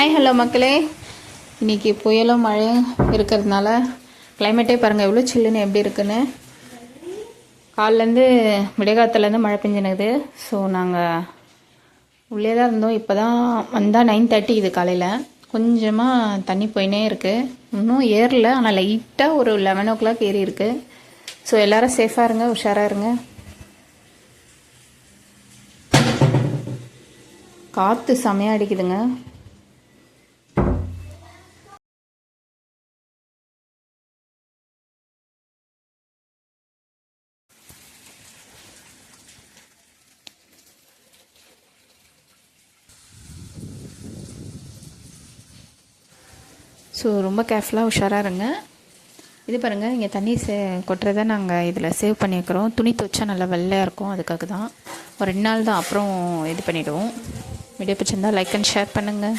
Hi hello மக்களே. இன்றைக்கி புயலும் மழையும் இருக்கிறதுனால கிளைமேட்டே பாருங்கள் எவ்வளோ சில்லுன்னு எப்படி இருக்குன்னு. காலிலேருந்து விடைகாலத்துலேருந்து மழை பெஞ்சினுக்குது. ஸோ நாங்கள் உள்ளே தான் இருந்தோம். இப்போ தான் வந்தால் 9:30 இது காலையில். கொஞ்சமாக தண்ணி போயினே இருக்குது. இன்னும் ஏறல, ஆனால் லைட்டாக ஒரு 11 o'clock ஏறி இருக்குது. ஸோ எல்லோரும் சேஃபாக இருங்க, உஷாராக இருங்க. காற்று செமையாக அடிக்குதுங்க. ஸோ ரொம்ப கேர்ஃபுல்லாக உஷாராக இருங்க. இது பாருங்கள், இங்கே தண்ணி கொட்டுறதை நாங்கள் இதில் சேவ் பண்ணி வைக்கிறோம். துணி துவைச்சா நல்லா வெள்ளையாக இருக்கும், அதுக்காக தான். ஒரு 2 நாள் தான், அப்புறம் இது பண்ணிவிடுவோம். வீடியோ பிடிச்சிருந்தால் லைக் அண்ட் ஷேர் பண்ணுங்கள்.